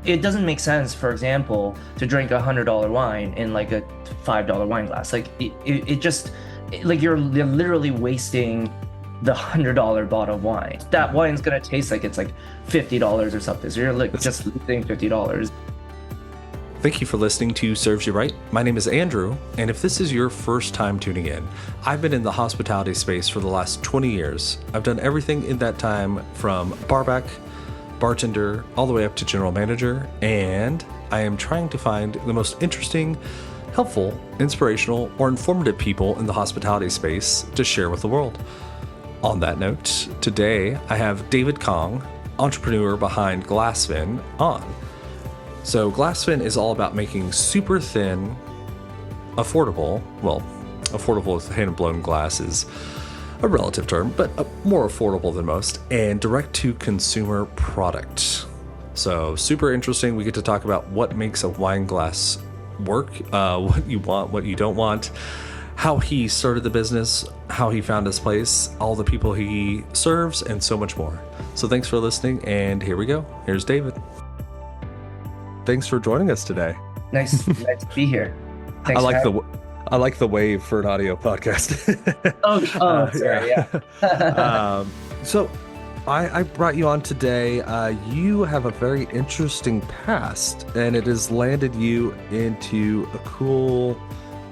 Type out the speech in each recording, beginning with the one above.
it doesn't make sense, for example, to drink $100 wine in like a $5 wine glass. Like it just like you're literally wasting the $100 bottle of wine. That wine's gonna taste like it's like $50 or something. So you're like That's, just losing $50. Thank you for listening to Serves You Right. My name is Andrew, and if this is your first time tuning in, I've been in the hospitality space for the last 20 years. I've done everything in that time from barback, bartender, all the way up to general manager, and I am trying to find the most interesting, helpful, inspirational, or informative people in the hospitality space to share with the world. On that note, today I have David Kong, entrepreneur behind Glasvin, on. So Glasvin is all about making super thin, affordable, well, affordable with hand-blown glass is a relative term, but more affordable than most, and direct-to-consumer product. So super interesting. We get to talk about what makes a wine glass work, what you want, what you don't want, how he started the business, how he found his place, all the people he serves, and so much more. So thanks for listening, and here we go. Here's David. Thanks for joining us today. Nice to be here. I Thanks for like having the I like the wave for an audio podcast. me. Oh, sorry, yeah. So I brought you on today. You have a very interesting past, and it has landed you into a cool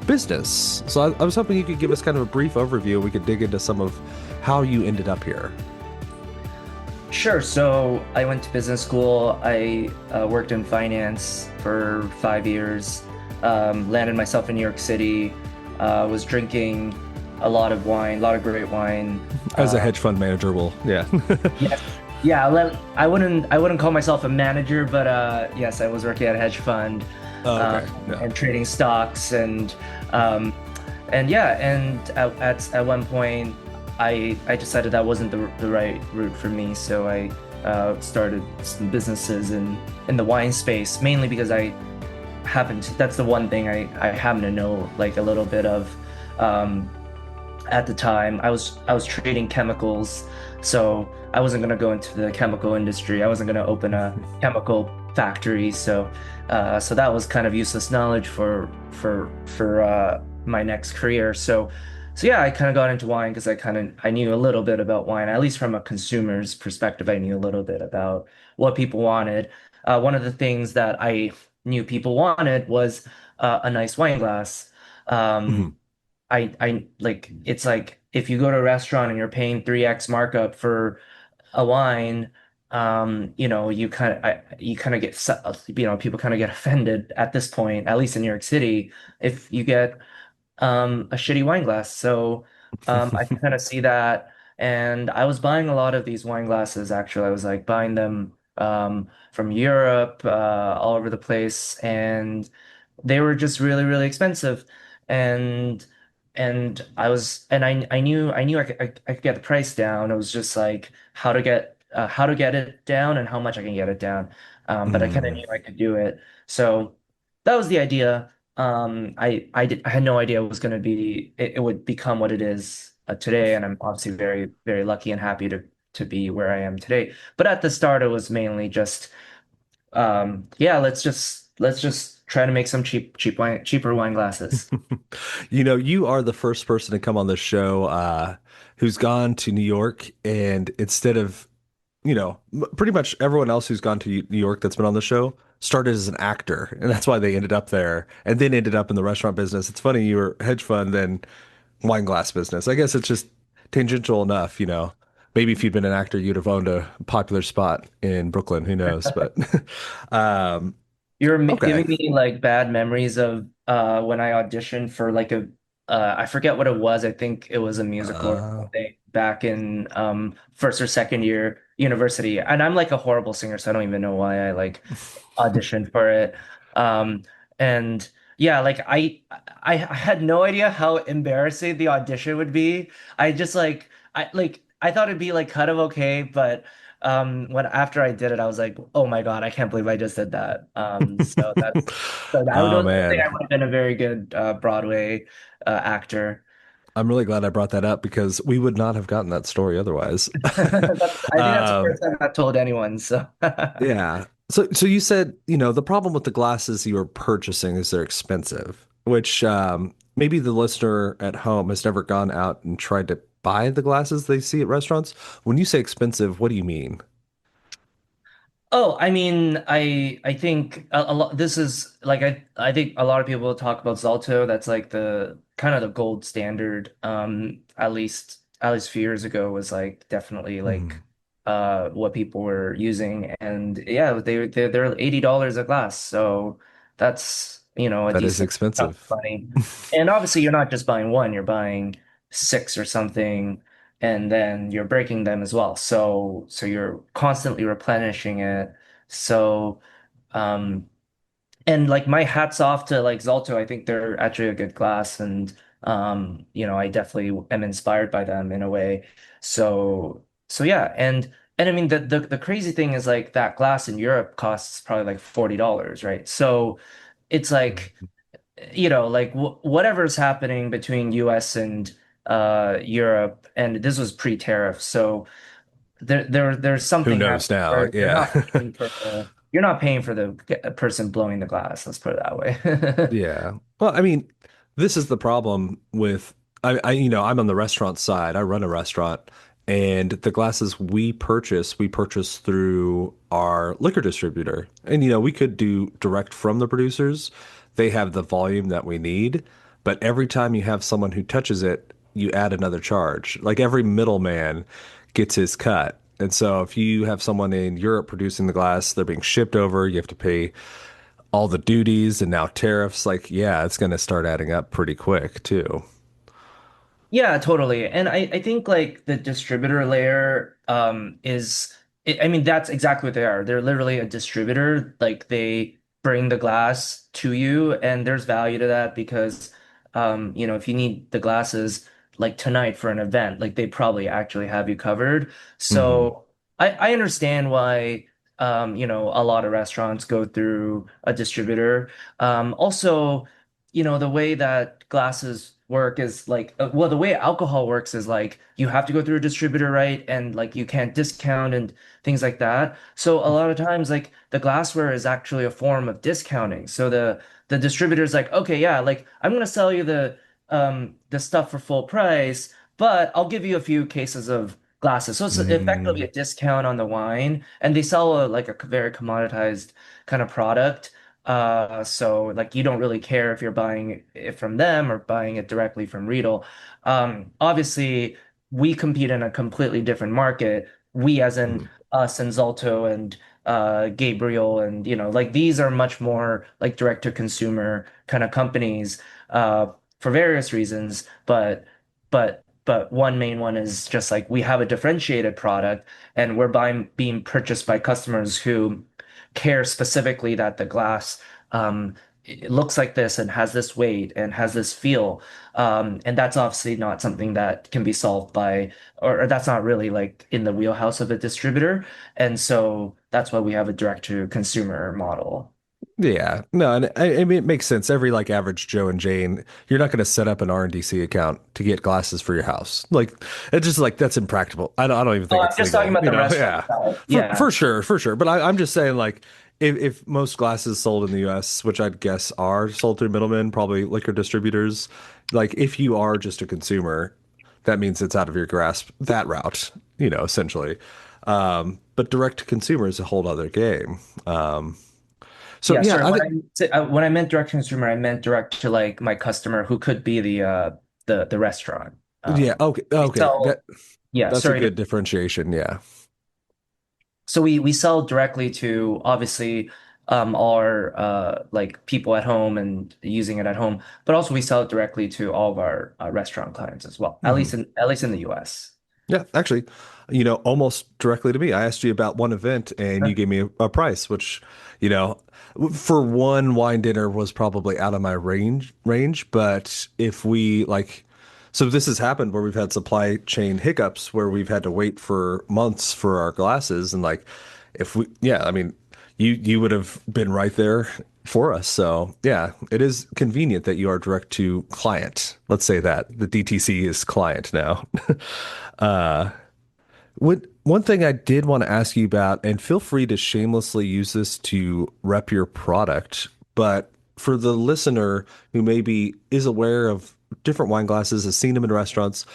business. So I was hoping you could give us kind of a brief overview. We could dig into some of how you ended up here. Sure. So I went to business school. I worked in finance for 5 years. Landed myself in New York City. Was drinking a lot of wine, a lot of great wine. As a hedge fund manager, well, yeah. Yes. Yeah. I wouldn't call myself a manager, but yes, I was working at a hedge fund Oh, okay. Yeah. and trading stocks um, and yeah. And at one point. I decided that wasn't the right route for me, so I started some businesses in the wine space, mainly because that's the one thing I happen to know like a little bit of. At the time, I was trading chemicals, so I wasn't gonna go into the chemical industry. I wasn't gonna open a chemical factory, so that was kind of useless knowledge for my next career. So yeah, I kind of got into wine because I knew a little bit about wine, at least from a consumer's perspective. I knew a little bit about what people wanted. One of the things that I knew people wanted was a nice wine glass. Um, Mhm. I like it's like if you go to a restaurant and you're paying 3x markup for a wine, you kind of get people kind of get offended at this point, at least in New York City, if you get a shitty wine glass. So I can kind of see that. And I was buying a lot of these wine glasses, actually. I was like buying them from Europe, all over the place, and they were just really, really expensive. And I knew I could get the price down. It was just like how to get it down and how much I can get it down. But I kind of Mm. knew I could do it. So that was the idea. I had no idea it was going to be it would become what it is today, and I'm obviously very, very lucky and happy to be where I am today. But at the start, it was mainly just yeah, let's just try to make some cheaper wine glasses. You are the first person to come on the show who's gone to New York, and instead of, pretty much everyone else who's gone to New York that's been on the show started as an actor, and that's why they ended up there, and then ended up in the restaurant business. It's funny you were hedge fund, then wine glass business. I guess it's just tangential enough. Maybe if you'd been an actor, you'd have owned a popular spot in Brooklyn. Who knows? But um, okay. Giving me like bad memories of when I auditioned for like a I forget what it was. I think it was a musical or Uh, something back in first or second year university. And I'm like a horrible singer, so I don't even know why I like auditioned for it. Um and yeah, like I had no idea how embarrassing the audition would be. I just I thought it'd be like kind of okay, but when after I did it, I was like, oh my God, I can't believe I just did that. So I oh don't think man. I would have been a very good Broadway actor. I'm really glad I brought that up because we would not have gotten that story otherwise. I think that's the Um, first time I've told anyone. So yeah. So you said, the problem with the glasses you're purchasing is they're expensive, which maybe the listener at home has never gone out and tried to buy the glasses they see at restaurants. When you say expensive, what do you mean? Oh, I mean, I think a lot. This is like I think a lot of people talk about Zalto. That's like the kind of the gold standard. At least a few years ago was like definitely Hmm. like what people were using, and yeah, they're $80 a glass. So that's a That is decent chunk of expensive. money. And obviously, you're not just buying one; you're buying six or something, and then you're breaking them as well. So you're constantly replenishing it. So um and like my hats off to like Zalto. I think they're actually a good glass, and I definitely am inspired by them in a way. So yeah, and I mean the crazy thing is like that glass in Europe costs probably like $40, right? So it's like Mhm. like whatever's happening between US and Europe, and this was pre-tariff, so there's Who something knows happening now? where Yeah. you're not paying for the person blowing the glass, let's put it that way. Yeah. Well, I mean, this is the problem with I'm on the restaurant side. I run a restaurant, and the glasses we purchase through our liquor distributor. And we could do direct from the producers. They have the volume that we need, but every time you have someone who touches it, you add another charge. Like every middleman gets his cut. And so if you have someone in Europe producing the glass, they're being shipped over, you have to pay all the duties and now tariffs, like, yeah, it's going to start adding up pretty quick too. Yeah, totally. And I think like the distributor layer I mean that's exactly what they are. They're literally a distributor. Like they bring the glass to you, and there's value to that because if you need the glasses like tonight for an event, like they probably actually have you covered. Hmm. So I understand why a lot of restaurants go through a distributor. Also, the way that glasses work is like, well, the way alcohol works is like you have to go through a distributor, right? And like you can't discount and things like that. So a lot of times, like the glassware is actually a form of discounting. So the distributor's like, okay, yeah, like I'm gonna sell you the stuff for full price, but I'll give you a few cases of glasses. So it's effectively Mm. a discount on the wine, and they sell like a very commoditized kind of product. So like you don't really care if you're buying it from them or buying it directly from Riedel. Obviously, we compete in a completely different market. We, as in Mhm. us and Zalto and Gabriel, and like these are much more like direct to consumer kind of companies for various reasons. But one main one is just like we have a differentiated product, and we're being purchased by customers who care specifically that the glass it looks like this and has this weight and has this feel. And that's obviously not something that can be solved by, or that's not really like in the wheelhouse of a distributor. And so that's why we have a direct to consumer model. Yeah, no, and I mean it makes sense. Every like average Joe and Jane, you're not going to set up an R&DC account to get glasses for your house. Like it's just like that's impractical. I don't even Oh, think I'm it's just talking legal. about the restaurant Yeah, side. for Yeah. for sure, for sure. But I'm just saying like if most glasses sold in the U.S., which I'd guess are sold through middlemen, probably liquor distributors, like if you are just a consumer, that means it's out of your grasp that route. Essentially. But direct to consumer is a whole other game. So Yeah, yeah, sorry. I think. When I meant direct to consumer, I meant direct to like my customer who could be the restaurant. Yeah, okay, We okay. sell, yeah, That's a sorry. good differentiation. Yeah. So we sell directly to obviously our like people at home and using it at home, but also we sell it directly to all of our restaurant clients as well. At Hmm. least in the US. Yeah, actually, almost directly to me. I asked you about one event and you gave me a price, which, you know, for one wine dinner was probably out of my range. But if we like, so this has happened where we've had supply chain hiccups where we've had to wait for months for our glasses. And like, if we, yeah, I mean, you would have been right there for us. So yeah, it is convenient that you are direct to client. Let's say that the DTC is client now. Uh, what? One thing I did want to ask you about, and feel free to shamelessly use this to rep your product, but for the listener who maybe is aware of different wine glasses, has seen them in restaurants,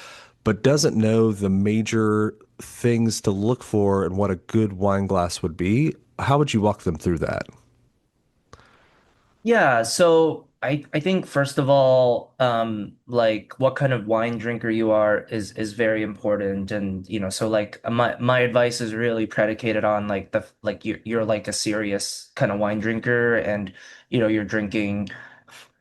but doesn't know the major things to look for and what a good wine glass would be, how would you walk them through that? Yeah, so I think first of all, like what kind of wine drinker you are is very important, and so like my advice is really predicated on like the like you're like a serious kind of wine drinker, and you're drinking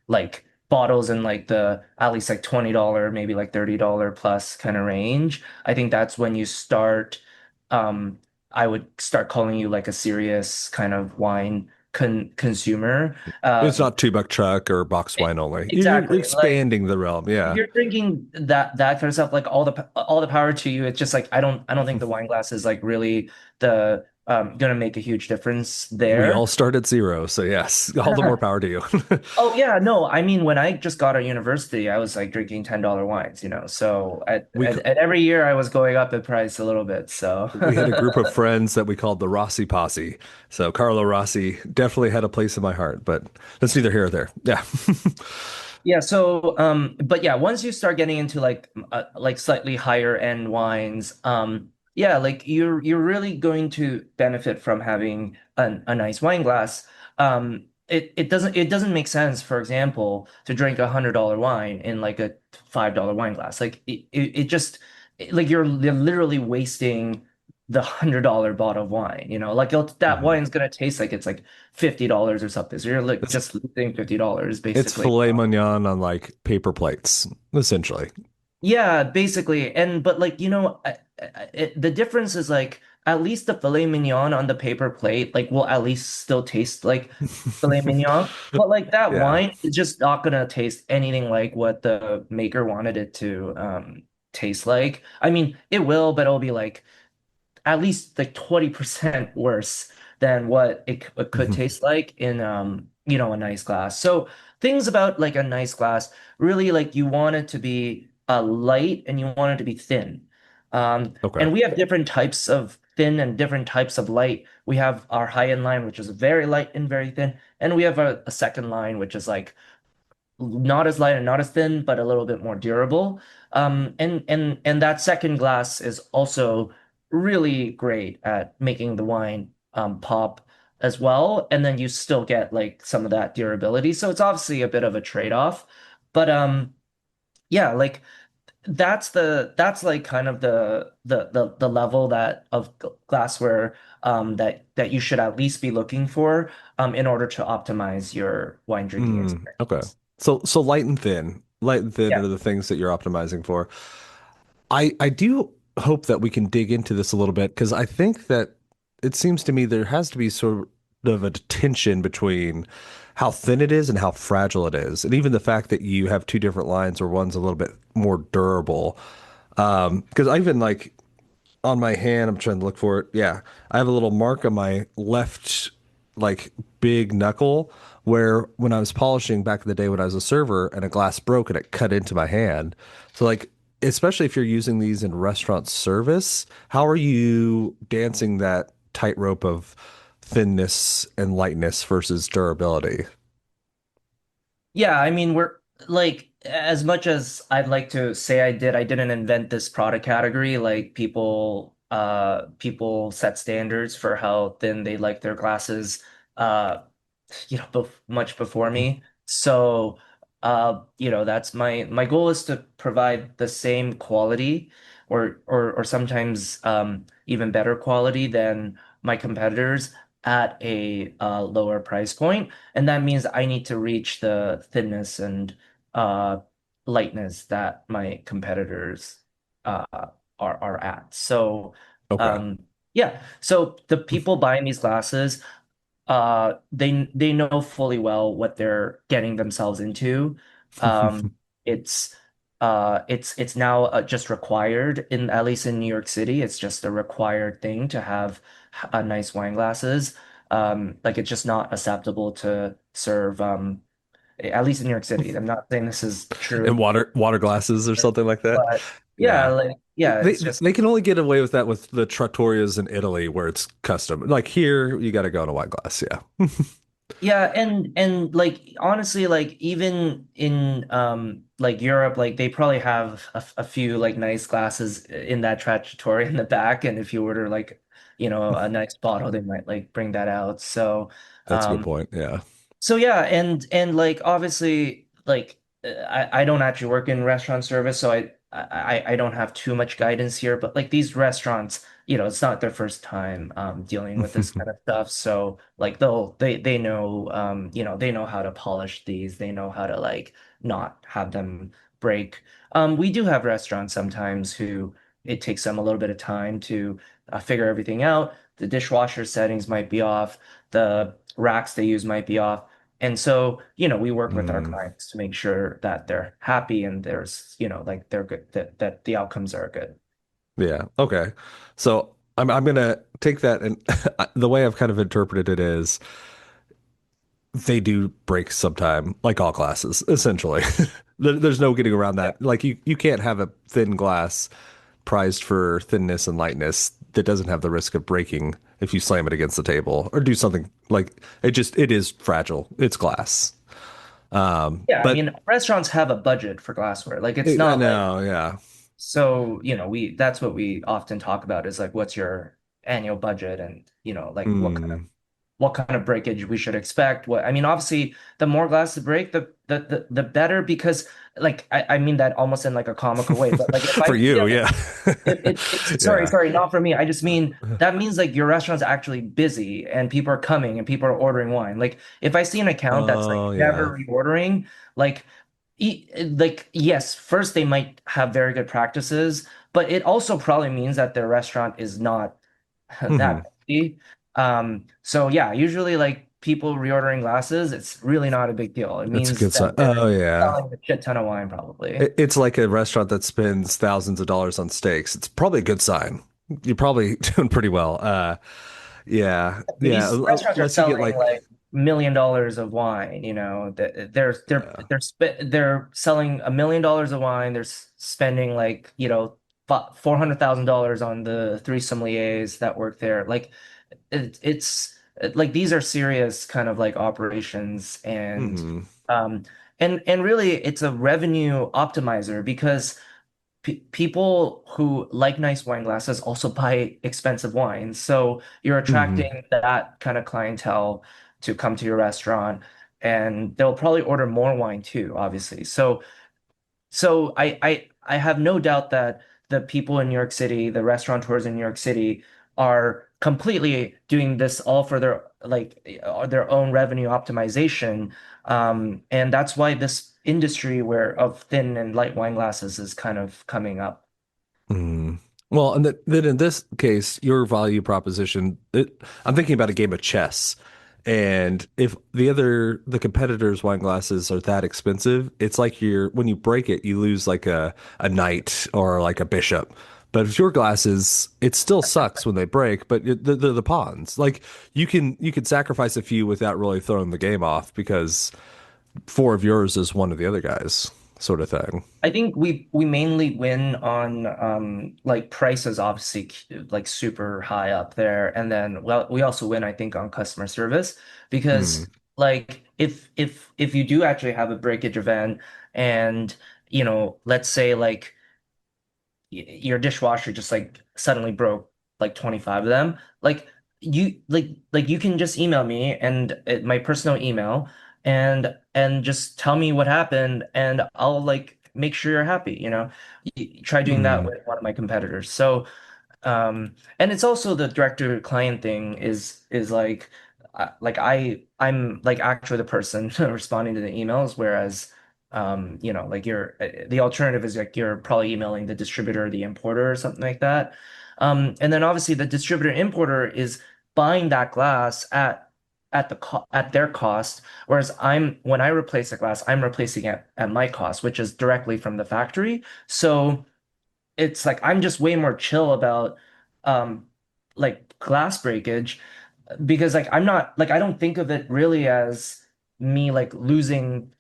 like bottles in like the at least like $20, maybe like $30 plus kind of range. I think that's when you start, um, I would start calling you like a serious kind of wine consumer. It's Um, not 2 buck chuck or box wine only. You're exactly. Like expanding the realm. if Yeah. you're drinking that kind of stuff, like all the power to you. It's just like I don't think the wine glass is like really the gonna make a huge difference We there. all start at zero. So, yes, all the more power to you. Oh yeah, no, I mean when I just got out of university, I was like drinking $10 wines, So We, at every year I was going up in price a little bit. So we had a group of friends that we called the Rossi Posse. So Carlo Rossi definitely had a place in my heart, but that's neither here or there. Yeah. yeah, so but yeah, once you start getting into like slightly higher end wines, yeah, like you're really going to benefit from having a nice wine glass. It doesn't make sense, for example, to drink $100 wine in like a $5 wine glass. Like it just like you're literally wasting the $100 bottle of wine, like that Mhm. wine's gonna taste like it's like $50 or something. So you're like It's just losing $50 it's basically. filet mignon on like paper plates, essentially. Yeah, basically. And but like, the difference is like at least the filet mignon on the paper plate like will at least still taste like filet mignon. But like that Yeah. wine is just not gonna taste anything like what the maker wanted it to taste like. I mean, it will, but it'll be like at least like 20% worse than what it could taste like in a nice glass. So things about like a nice glass, really like you want it to be light and you want it to be thin. Okay. And we have different types of thin and different types of light. We have our high-end line, which is very light and very thin, and we have a second line, which is like not as light and not as thin, but a little bit more durable. And that second glass is also really great at making the wine pop as well. And then you still get like some of that durability. So it's obviously a bit of a trade-off. But yeah, like that's like kind of the level that of glassware that you should at least be looking for in order to optimize your wine drinking Okay. experience. So light and thin. Light and thin Yeah. are the things that you're optimizing for. I do hope that we can dig into this a little bit because I think that it seems to me there has to be sort of a tension between how thin it is and how fragile it is. And even the fact that you have two different lines where one's a little bit more durable. Because I even like on my hand, I'm trying to look for it. Yeah, I have a little mark on my left, like big knuckle, where when I was polishing back in the day when I was a server and a glass broke and it cut into my hand. So, like, especially if you're using these in restaurant service, how are you dancing that tightrope of thinness and lightness versus durability? Yeah, I mean, we're like, as much as I'd like to say I didn't invent this product category. Like people set standards for how thin they like their glasses, uh, much before me. So, that's my goal is to provide the same quality or sometimes even better quality than my competitors at a lower price point. And that means I need to reach the thinness and uh, lightness that my competitors uh, are at. So, Okay. yeah. So the people buying these glasses, they know fully well what they're getting themselves into. Um, it's now just required in at least in New York City. It's just a required thing to have nice wine glasses. Like it's just not acceptable to serve at least in New York City. I'm not saying this is And true, water glasses or something like that. but yeah, Yeah. like yeah, They it's just they can only get away with that with the trattorias in Italy where it's custom. Like here, you got to go to wine glass. Yeah. yeah, and like honestly, like even in like Europe, like they probably have a few like nice glasses in that trattoria in the back, and if you order like a nice bottle, they might like bring that out. So That's a good um point. Yeah. So yeah, and like obviously like I don't actually work in restaurant service, so I don't have too much guidance here, but like these restaurants, it's not their first time dealing with this kind of stuff. So like they know they know how to polish these, they know how to like not have them break. We do have restaurants sometimes who it takes them a little bit of time to figure everything out. The dishwasher settings might be off, the racks they use might be off. And so, we work with our Mm, clients to make sure that they're happy and there's, like they're good, that the outcomes are good. yeah. Okay. So I'm gonna take that and the way I've kind of interpreted it is they do break sometime, like all glasses, essentially. There's no getting around Yeah. that. Like you can't have a thin glass prized for thinness and lightness that doesn't have the risk of breaking if you slam it against the table or do something like it is fragile. It's glass. Yeah, I But mean, restaurants have a budget for glassware. Like it's not like no, yeah. so, we that's what we often talk about is like what's your annual budget and, like Mm. what kind of breakage we should expect. What I mean, obviously, the more glass to break, the better because like I mean that almost in like a comical way, but like if I For you, feel yeah. it's sorry, Yeah. sorry, not for me. I just mean that means like your restaurant's actually busy and people are coming and people are ordering wine. Like if I see an account that's like Oh, yeah. never reordering, like like yes, first they might have very good practices, but it also probably means that their restaurant is not Mhm. that busy. So yeah, usually like people reordering glasses, it's really not a big deal. It That's a means good sign. that Oh, they're yeah. selling a shit ton of wine probably. It's like a restaurant that spends thousands of dollars on steaks. It's probably a good sign. You're probably doing pretty well. Yeah, yeah. These restaurants are Unless you get selling like, like $1 million of wine, they're selling $1 million of wine. They're spending like, $400,000 on the three sommeliers that work there. Like it's like these are serious kind of like operations mhm, um and really it's a revenue optimizer because people who like nice wine glasses also buy expensive wines. So you're mhm, attracting that kind of clientele to come to your restaurant and they'll probably order more wine too, obviously. So I have no doubt that the people in New York City, the restaurateurs in New York City are completely doing this all for their own revenue optimization. And that's why this industry where of thin and light wine glasses is kind of coming up. mhm. Well, and then in this case, your value proposition, I'm thinking about a game of chess. And if the competitors' wine glasses are that expensive, it's like when you break it, you lose like a knight or like a bishop. But if your glasses, it still sucks when they break, but they're the pawns. Like you can sacrifice a few without really throwing the game off because four of yours is one of the other guys, sort of thing. I think we mainly win on like prices obviously like super high up there and then well we also win I think on customer service Mm, because like if you do actually have a breakage event and let's say like your dishwasher just like suddenly broke like 25 of them like you can just email me and my personal email and just tell me what happened and I'll like make sure you're happy try doing that mm, with one of my competitors and it's also the director client thing is like I'm like actually the person responding to the emails, whereas like the alternative is like you're probably emailing the distributor or the importer or something like that. And then obviously the distributor importer is buying that glass at their cost, whereas when I replace a glass, I'm replacing it at my cost, which is directly from the factory. So it's like I'm just way more chill about um like glass breakage because like I'm not like I don't think of it really as me like losing.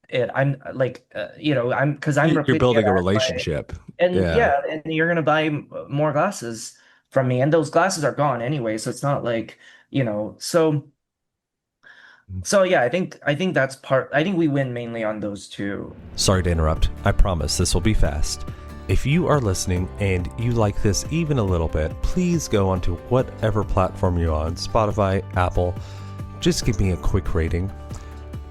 it. I'm like, because I'm You're replacing it building a as my, relationship. and Yeah. yeah, and you're gonna buy more glasses from me, and those glasses are gone anyway, so it's not like, so yeah, I think that's part. I think we win mainly on those two. Sorry to interrupt. I promise this will be fast. If you are listening and you like this even a little bit, please go onto whatever platform you're on, Spotify, Apple. Just give me a quick rating.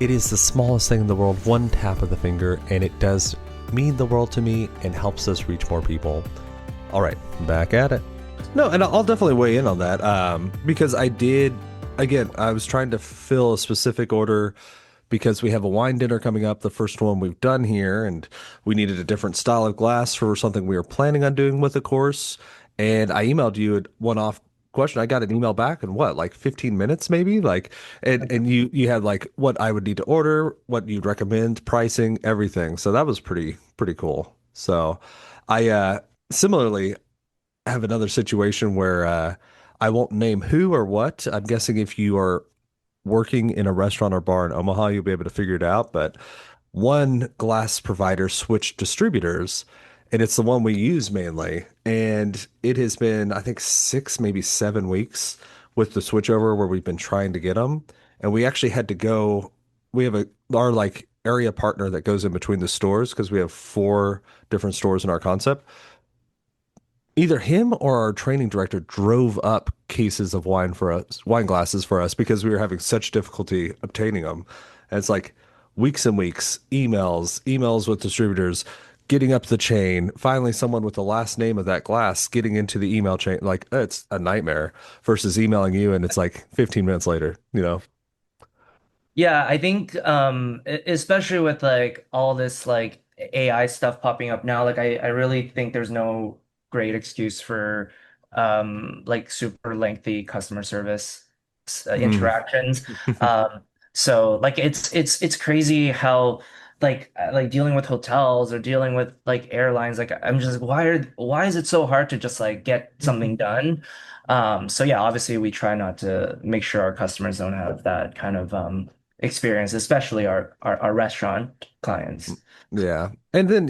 It is the smallest thing in the world, one tap of the finger, and it does mean the world to me and helps us reach more people. All right, back at it. No, and I'll definitely weigh in on that because again, I was trying to fill a specific order because we have a wine dinner coming up, the first one we've done here, and we needed a different style of glass for something we were planning on doing with the course. And I emailed you a one-off question. I got an email back in what, like 15 minutes maybe? Like, and you had like what I would need to order, what you'd recommend, pricing, everything. So that was pretty cool. So I similarly have another situation where I won't name who or what. I'm guessing if you are working in a restaurant or bar in Omaha, you'll be able to figure it out. But one glass provider switched distributors, and it's the one we use mainly. And it has been, I think, 6, maybe 7 weeks with the switchover where we've been trying to get them. And we actually had to go, we have our like area partner that goes in between the stores because we have 4 different stores in our concept. Either him or our training director drove up cases of wine glasses for us because we were having such difficulty obtaining them. And it's like weeks and weeks, emails with distributors, getting up the chain. Finally, someone with the last name of that glass getting into the email chain. Like it's a nightmare versus emailing you and it's like 15 minutes later, you know? Yeah, I think especially with like all this like AI stuff popping up now, like I really think there's no great excuse for like super lengthy customer service Mm. interactions. So like it's crazy how like dealing with hotels or dealing with like airlines, like I'm just like, why is it so hard to just like get something done? So yeah, obviously we try not to make sure our customers don't have that kind of experience, especially our restaurant clients. Yeah. And then,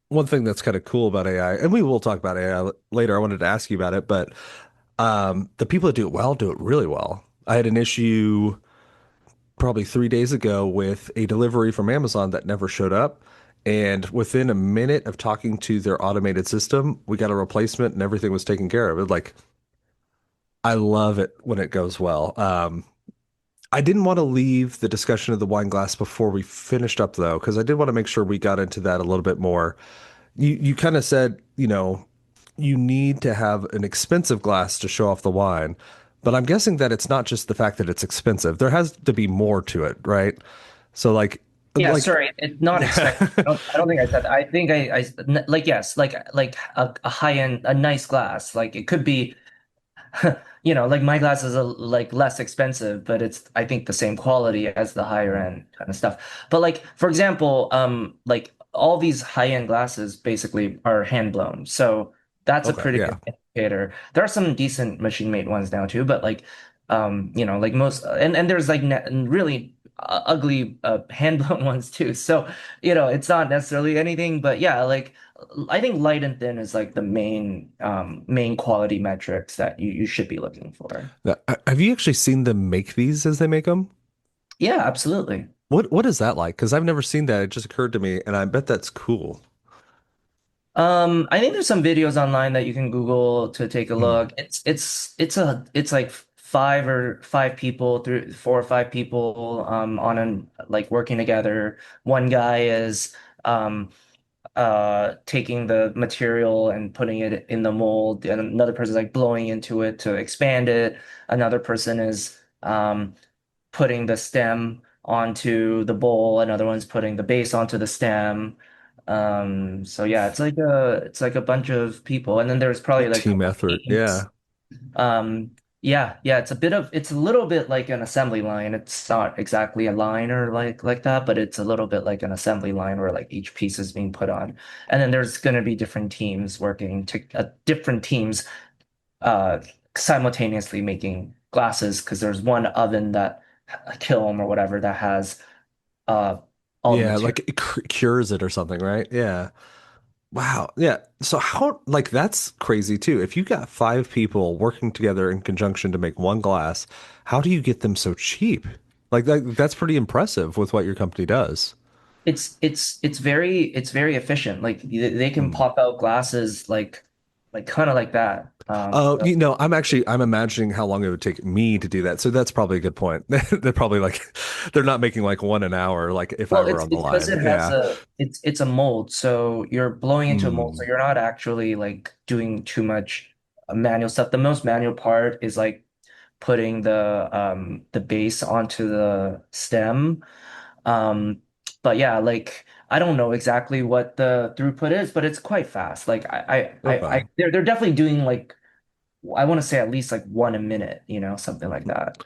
one thing that's kind of cool about AI, and we will talk about AI later. I wanted to ask you about it, but the people that do it well do it really well. I had an issue probably 3 days ago with a delivery from Amazon that never showed up. And within a minute of talking to their automated system, we got a replacement and everything was taken care of. It like, I love it when it goes well. I didn't want to leave the discussion of the wine glass before we finished up though, because I did want to make sure we got into that a little bit more. You kind of said, you need to have an expensive glass to show off the wine, but I'm guessing that it's not just the fact that it's expensive. There has to be more to it, right? So Yeah, like sorry, it's not expensive. I don't think I said that. I think like yes, like a high end, a nice glass. Like it could be like my glass is like less expensive, but it's I think the same quality as the higher end kind of stuff. But like for example, like all these high end glasses basically are hand blown, so that's a okay, pretty yeah. good indicator. There are some decent machine made ones now too, but like like most and there's like ne really ugly hand blown ones too. So it's not necessarily anything, but yeah, like. I think light and thin is like the main quality metrics that you should be looking for. Now, have you actually seen them make these as they make them? Yeah, absolutely. What is that like? Because I've never seen that. It just occurred to me, and I bet that's cool. I think there's some videos online that you can Google to take a Hmm. look. It's like five people through 4 or 5 people on an like working together. One guy is taking the material and putting it in the mold, and another person is like blowing into it to expand it. Another person is putting the stem onto the bowl, another one's putting the base onto the stem. So yeah, it's like a bunch of people, and then there's probably like a Team couple effort. teams. Yeah. Yeah, it's a little bit like an assembly line. It's not exactly a line or like that, but it's a little bit like an assembly line where like each piece is being put on. And then there's going to be different teams working to different teams uh simultaneously making glasses because there's one oven that a kiln or whatever that has uh all the Yeah, material. like it cures it or something, right? Yeah. Wow. Yeah. So how, like, that's crazy too. If you got five people working together in conjunction to make one glass, how do you get them so cheap? Like that's pretty impressive with what your company does. It's very efficient. Like they can Hmm. pop out glasses like kind of like that. Oh, So I'm imagining how long it would take me to do that. So that's probably a good point. They're probably like, they're not making like one an hour, like if I well, were on the it's because line. it has Yeah. it's a mold. So you're blowing into a mold. So Hmm. you're not actually like doing too much manual stuff. The most manual part is like putting the base onto the stem. Um, but yeah, like I don't know exactly what the throughput is, but it's quite fast. Like Okay. they're definitely doing like I want to say at least like one a minute, something like that.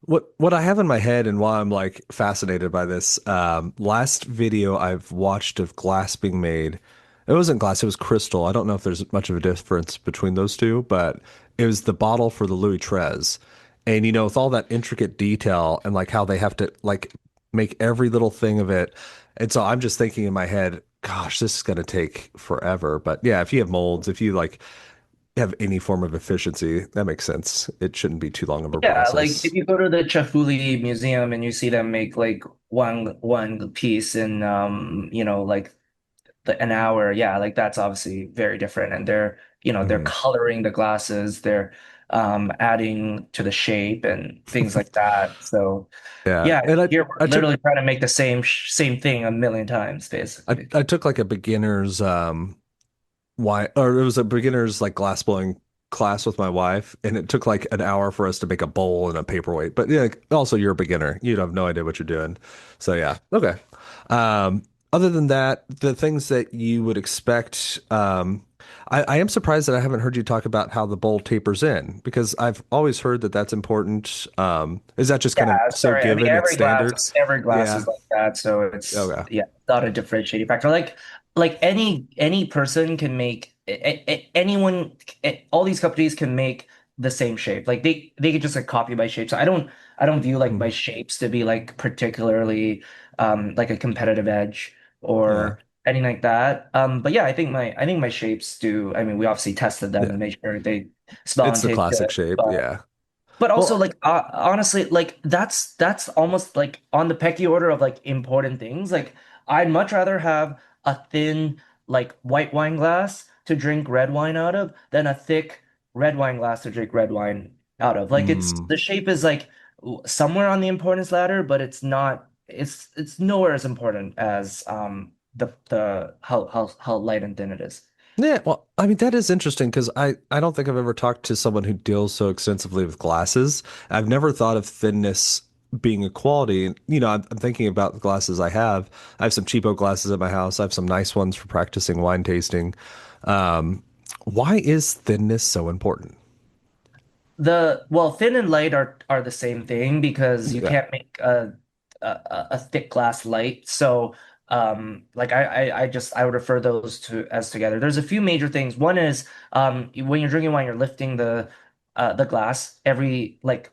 What I have in my head and why I'm like fascinated by this, last video I've watched of glass being made, it wasn't glass, it was crystal. I don't know if there's much of a difference between those two, but it was the bottle for the Louis Trez. And with all that intricate detail and like how they have to like make every little thing of it. And so I'm just thinking in my head, gosh, this is gonna take forever. But yeah, if you have molds, if you like have any form of efficiency, that makes sense. It shouldn't be too long of a Yeah, like if process. you go to the Chafuli Museum and you see them make like one piece in like an hour, yeah, like that's obviously very different. And they're Mhm. coloring the glasses, they're adding to the shape and things like that. So Yeah, yeah, and here we're I took literally trying to make the same thing a million times, basically. I took like a beginner's why or it was a beginner's like glass blowing class with my wife, and it took like an hour for us to make a bowl and a paperweight. But yeah, also you're a beginner, you have no idea what you're doing. So yeah, okay. Um, Other than that, the things that you would expect, I am surprised that I haven't heard you talk about how the bowl tapers in because I've always heard that that's important. Is that just kind of Yeah, so sorry. I mean, given it's standard? every glass Yeah. is like that, so it's Okay. yeah, not a differentiating factor. Like any person can make anyone, all these companies can make the same shape. Like they could just like copy my shape. So I don't view like my Mhm. shapes to be like particularly like a competitive edge Yeah. or anything like that. But yeah, I think my shapes do. I mean, we obviously tested them Yeah. and made sure they smell It's and the taste classic good. shape. Yeah. But also, Well, like honestly, like that's almost like on the pecky order of like important things. Like I'd much rather have a thin like white wine glass to drink red wine out of than a thick red wine glass to drink red wine out of. Like it's mm, the shape is like somewhere on the importance ladder, but it's not. It's nowhere as important as the how light and thin it is. yeah, well, I mean that is interesting because I don't think I've ever talked to someone who deals so extensively with glasses. I've never thought of thinness being a quality. I'm thinking about the glasses I have. I have some cheapo glasses at my house. I have some nice ones for practicing wine tasting. Um, why is thinness so important? Well, thin and light are the same thing because you Yeah. can't make a thick glass light. So like I would refer those to as together. There's a few major things. One is when you're drinking wine, you're lifting the glass every like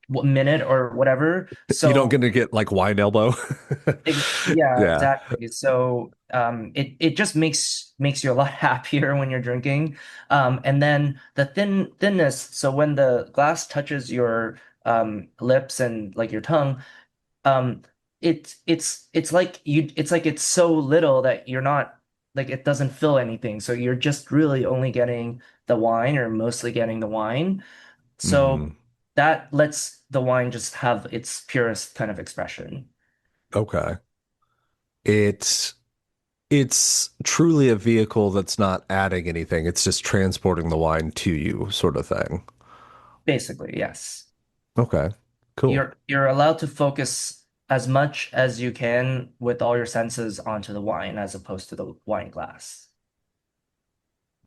minute or whatever. You don't get So to get like wine elbow. Yeah, Yeah. exactly. So it just makes you a lot happier when you're drinking. And then the thinness, so when the glass touches your lips and like your tongue, um it's like it's like it's so little that you're not like it doesn't fill anything. So you're just really only getting the wine or mostly getting the wine. So Hmm. that lets the wine just have its purest kind of expression. Okay. It's It's truly a vehicle that's not adding anything. It's just transporting the wine to you, sort of thing. Basically, yes. Okay, cool, You're allowed to focus as much as you can with all your senses onto the wine as opposed to the wine glass.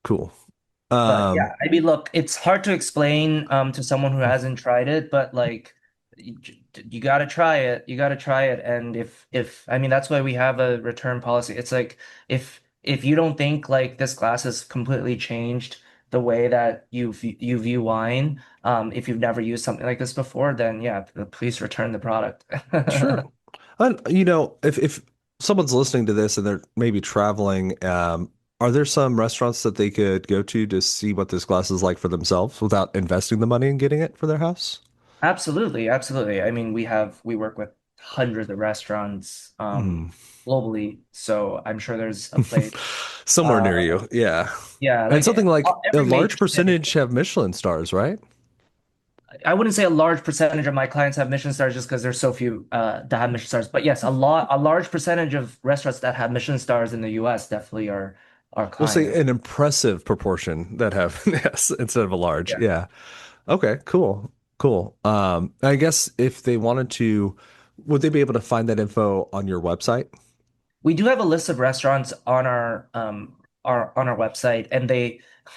cool. But Um, yeah, I mean, look, it's hard to explain to someone who hasn't tried it, but like you, you gotta try it. You gotta try it. And if I mean that's why we have a return policy. It's like if you don't think like this glass has completely changed the way that you view wine, if you've never used something like this before, then yeah, please return the product. sure. And if someone's listening to this and they're maybe traveling, are there some restaurants that they could go to see what this glass is like for themselves without investing the money and getting it for their house? Absolutely, absolutely. I mean, we work with hundreds of restaurants Hmm. globally, so I'm sure there's a place. Somewhere Uh, near you. Yeah. yeah, And like something like a every large major city. percentage have Michelin stars, right? I wouldn't say a large percentage of my clients have Michelin stars just because there's so few that have Michelin stars. But yes, a large percentage of restaurants that have Michelin stars in the U.S. definitely are our We'll say clients. an impressive proportion that have yes instead of a large. Yeah. Yeah. Okay, cool. Cool. I guess if they wanted to, would they be able to find that info on your website? We do have a list of restaurants on our website, and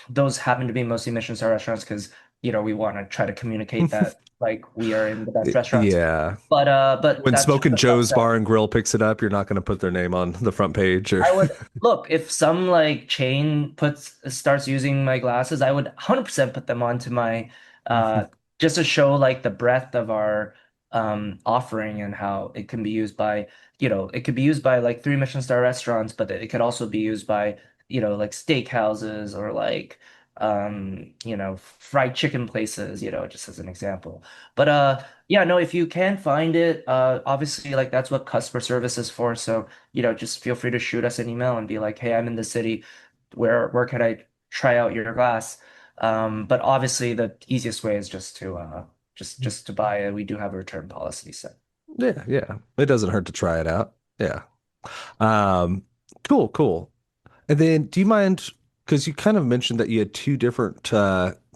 those happen to be mostly Michelin star restaurants because we want to try to communicate that like we are in the best restaurants. Yeah. But When that's just Smoke and a Joe's subset. Bar and Grill picks it up, you're not going to put their name on the front page or I would look if some like chain puts starts using my glasses, I would 100% put them onto my uh just to show like the breadth of our offering and how it can be used by, it could be used by like three Michelin star restaurants, but it could also be used by, like steak houses or like fried chicken places, just as an example. But yeah, no, if you can find it, obviously like that's what customer service is for. So just feel free to shoot us an email and be like, hey, I'm in the city. Where can I try out your glass? But obviously the easiest way is just to just to buy it. We do have a return policy set. yeah, yeah. It doesn't hurt to try it out. Yeah. Um, cool, cool. And then do you mind, because you kind of mentioned that you had two different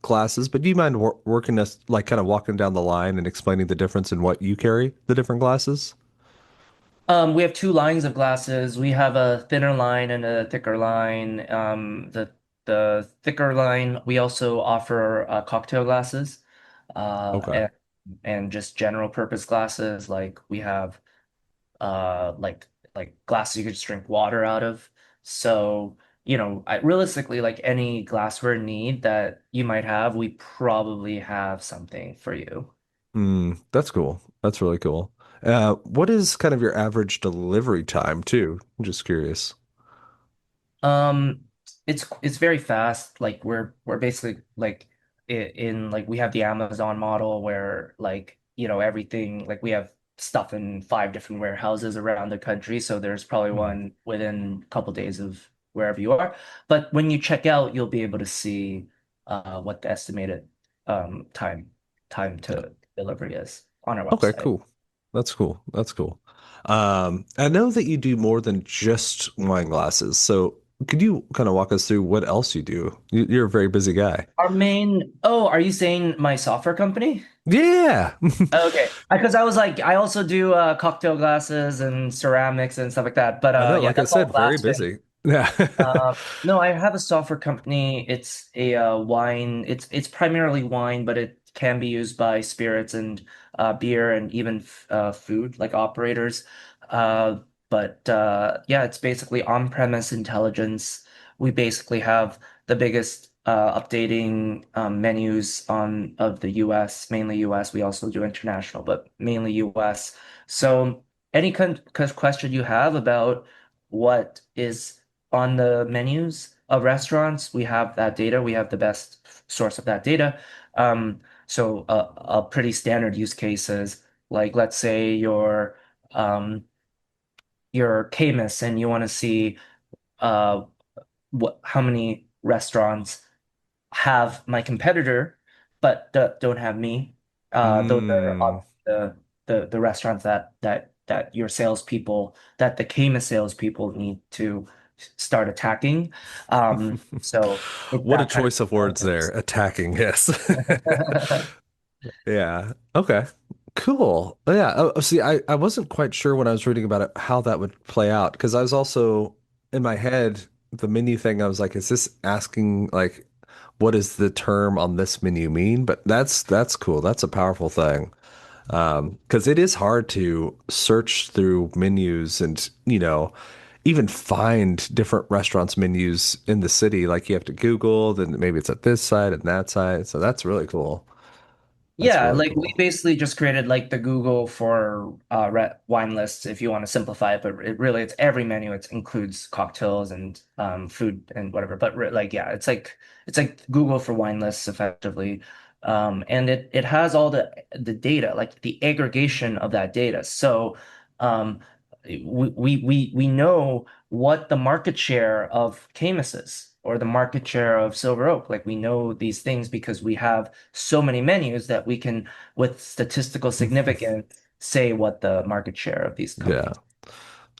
classes, but do you mind working us like kind of walking down the line and explaining the difference in what you carry, the different glasses? We have two lines of glasses. We have a thinner line and a thicker line. The thicker line, we also offer cocktail glasses, uh, Okay. and and just general purpose glasses. Like we have like glasses you could just drink water out of. So, realistically, like any glassware need that you might have, we probably have something for you. That's cool. That's really cool. What is kind of your average delivery time too? I'm just curious. Um, it's very fast. Like we're basically like in like we have the Amazon model where like everything like we have stuff in five different warehouses around the country. So there's probably Hmm. one within a couple days of wherever you are. But when you check out, you'll be able to see what the estimated time Yeah. to delivery is on our Okay, website. cool. That's cool. That's cool. I know that you do more than just wine glasses. So could you kind of walk us through what else you do? You're a very busy guy. Are you saying my software company? Yeah. Okay, because I was like, I also do cocktail glasses and ceramics and stuff like that. But I know, yeah, like I that's all said, very Glasvin. busy. Yeah. No, I have a software company. It's a wine. It's primarily wine, but it can be used by spirits and beer and even food, like operators. Uh, but yeah, it's basically on-premise intelligence. We basically have the biggest updating menus on of the U.S., mainly U.S. We also do international, but mainly U.S. So any question you have about what is on the menus of restaurants, we have that data. We have the best source of that data. So a pretty standard use case is like, let's say you're Camus and you want to see uh, how many restaurants have my competitor, but don't have me. Those are Mm. the restaurants that your salespeople, that the Camus salespeople need to start attacking. So it's What a that kind of choice of words there. intelligence. Attacking, yes. Yeah. Okay. Cool. Yeah. See, I wasn't quite sure when I was reading about it how that would play out because I was also in my head the menu thing. I was like, is this asking like what does the term on this menu mean? But that's cool. That's a powerful thing. Because it is hard to search through menus and even find different restaurants menus in the city. Like you have to Google, then maybe it's at this side and that side. So that's really cool. That's Yeah, really like we cool. basically just created like the Google for wine lists if you want to simplify it, but it's every menu. It includes cocktails and food and whatever. But like yeah, it's like Google for wine lists effectively. And it has all the data, like the aggregation of that data. So um we know what the market share of Camus is or the market share of Silver Oak. Like we know these things because we have so many menus that we can, with statistical significance, say what the market share of these Yeah. companies.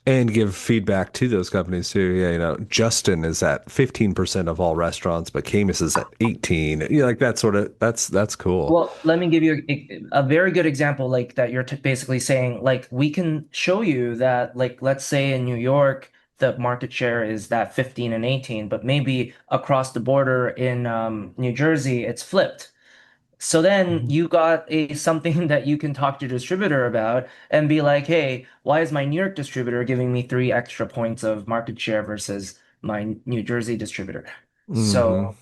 And give feedback to those companies too. Yeah, Justin is at 15% of all restaurants, but Camus is at 18. Like that sort of that's cool. Well, let me give you a very good example, like that you're t basically saying, like we can show you that, like let's say in New York, the market share is that 15 and 18, but maybe across the border in New Jersey, it's flipped. So then Mhm. you got a something that you can talk to your distributor about and be like, hey, why is my New York distributor giving me 3 extra points of market share versus my New Jersey distributor? Hmm. So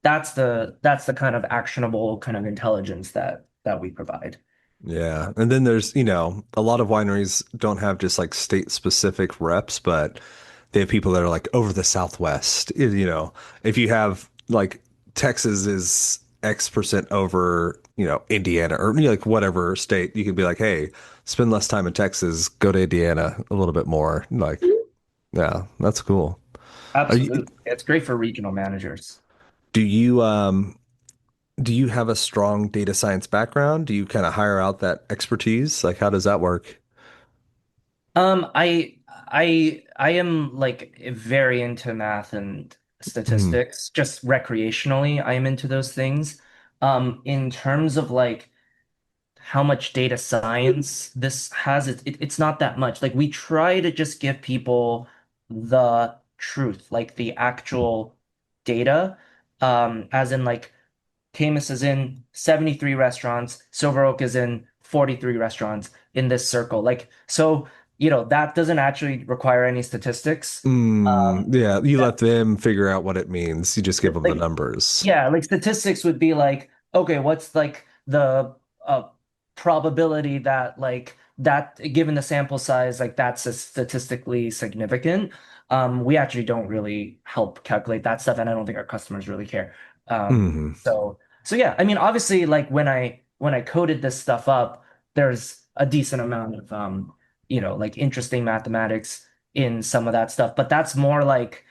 that's the kind of actionable kind of intelligence that we provide. Yeah. And then there's, a lot of wineries don't have just like state specific reps, but they have people that are like over the Southwest. If you have like Texas is X% over, Indiana or like whatever state, you could be like, hey, spend less time in Texas, go to Indiana a little bit more. Like, yeah, that's cool. Are you, Absolutely. It's great for regional managers. do you do you have a strong data science background? Do you kind of hire out that expertise? Like, how does that work? I am like very into math and Mm, statistics, just recreationally, I am into those things. In terms of like how much data science this has, it's not that much. Like we try to just give people the truth, like the actual data, as in like Camus is in 73 restaurants, Silver Oak is in 43 restaurants in this circle. Like, so, that doesn't actually require any statistics. yeah, you That let them figure out what it means. You just give them the like numbers. yeah, like statistics would be like, okay, what's like the probability that like that given the sample size, like that's a statistically significant. We actually don't really help calculate that stuff, and I don't think our customers really care. Hmm. So yeah, I mean, obviously, like when I coded this stuff up, there's a decent amount of like interesting mathematics in some of that stuff, but that's more like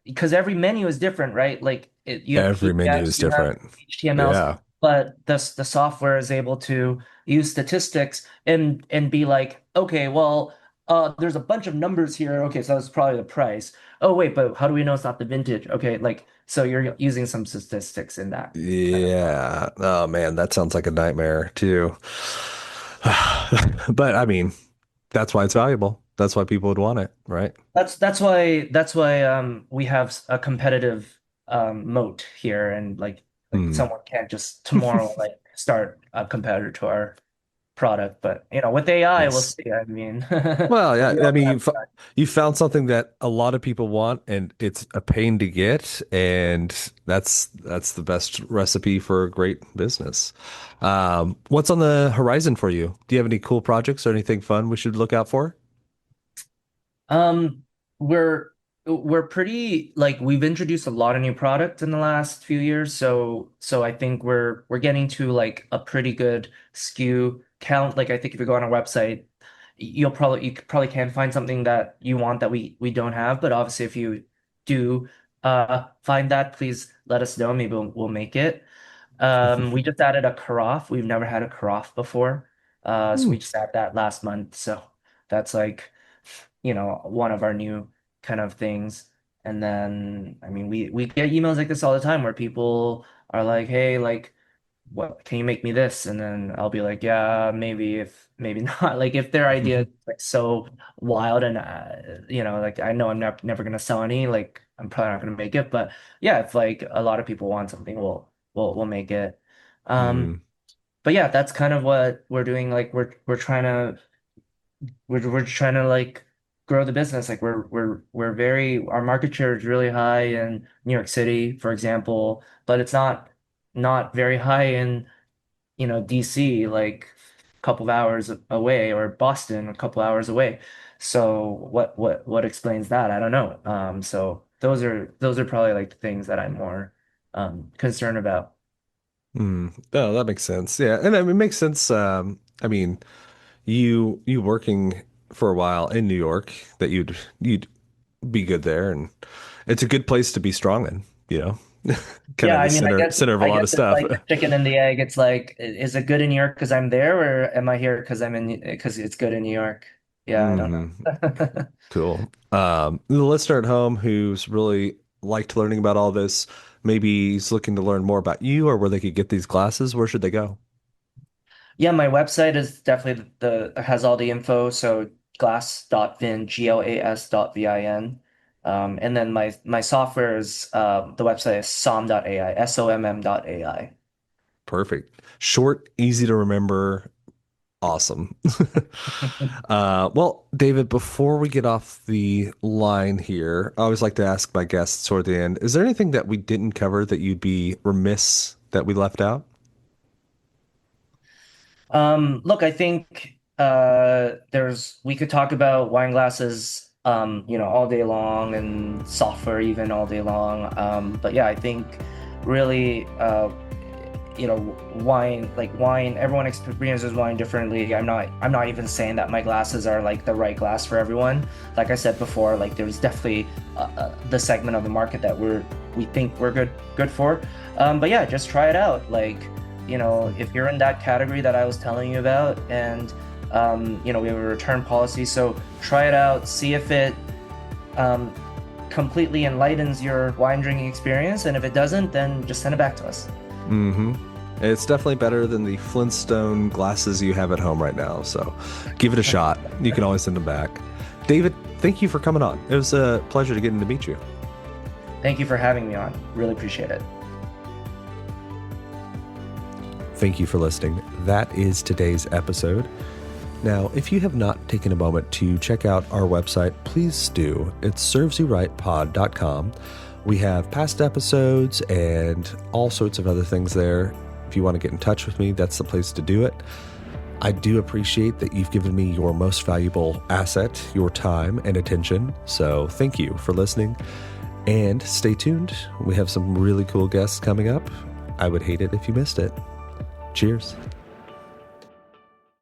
because every menu is different, right? Like you have Every menu PDFs, is you have different. HTMLs, Yeah. but the software is able to use statistics and be like, okay, well, there's a bunch of numbers here. Okay, so that's probably the price. Oh wait, but how do we know it's not the vintage? Okay, like so you're using some statistics in that kind of. Yeah. Oh man, that sounds like a nightmare too. But I mean, that's why it's valuable. That's why people would want it, right? That's why we have a competitive moat here and like Hmm. someone can't just tomorrow like start a competitor to our product. But with AI, we'll Nice. see. I mean, Well, yeah, we I also mean, have you found something that a lot of people want, and it's a pain to get, and that's the best recipe for a great business. What's on the horizon for you? Do you have any cool projects or anything fun we should look out for? um we're we're pretty like we've introduced a lot of new product in the last few years, so I think we're getting to like a pretty good SKU count. Like I think if you go on our website, you probably can find something that you want that we don't have. But obviously, if you do find that, please let us know. Maybe we'll make it. We just added a carafe. We've never had a carafe before. So Hmm. we just added that last month. So that's like, one of our new kind of things. And then, I mean, we get emails like this all the time where people are like, hey, like, what can you make me this? And then I'll be like, yeah, maybe if maybe not. Like if their idea is like so wild and like I know I'm never gonna sell any, like I'm probably not gonna make it. But yeah, if like a lot of people want something, we'll make it. Hmm. But yeah, that's kind of what we're doing. Like we're trying to like grow the business. Like we're very our market share is really high in New York City, for example, but it's not very high in DC like a couple of hours away, or Boston a couple hours away. So what explains that? I don't know. So those are probably like the things that I'm more concerned about. No, that makes sense. Yeah, and I mean, it makes sense. I mean, you working for a while in New York, that you'd be good there, and it's a good place to be strong in. You know, kind Yeah, of I the mean, center of a I lot guess of it's stuff. like the chicken and the egg. It's like, is it good in New York because I'm there, or am I here because it's good in New York? Yeah, I don't Hmm. know. Cool. The listener at home who's really liked learning about all this, maybe he's looking to learn more about you or where they could get these glasses, where should they go? Yeah, my website is definitely the has all the info. So glass.vin, GLAS.VIN. And then my software is the website is som.ai, SOMM.ai. Perfect. Short, easy to remember. Awesome. Well, David, before we get off the line here, I always like to ask my guests toward the end, is there anything that we didn't cover that you'd be remiss that we left out? Look, I think there's we could talk about wine glasses all day long, and software even all day long. But yeah, I think really wine, everyone experiences wine differently. I'm not even saying that my glasses are like the right glass for everyone. Like I said before, like there's definitely the segment of the market that we think we're good for. But yeah, just try it out. Like, if you're in that category that I was telling you about, and we have a return policy, so try it out, see if it um, completely enlightens your wine drinking experience, and if it doesn't, then just send it back to us. Hmm. It's definitely better than the Flintstone glasses you have at home right now. So give it a shot. You can always send them back. David, thank you for coming on. It was a pleasure to getting to meet you. Thank you for having me on. Really appreciate it. Thank you for listening. That is today's episode. Now, if you have not taken a moment to check out our website, please do. It's servesyouRightPod.com. We have past episodes and all sorts of other things there. If you want to get in touch with me, that's the place to do it. I do appreciate that you've given me your most valuable asset, your time and attention. So thank you for listening, and stay tuned. We have some really cool guests coming up. I would hate it if you missed it. Cheers.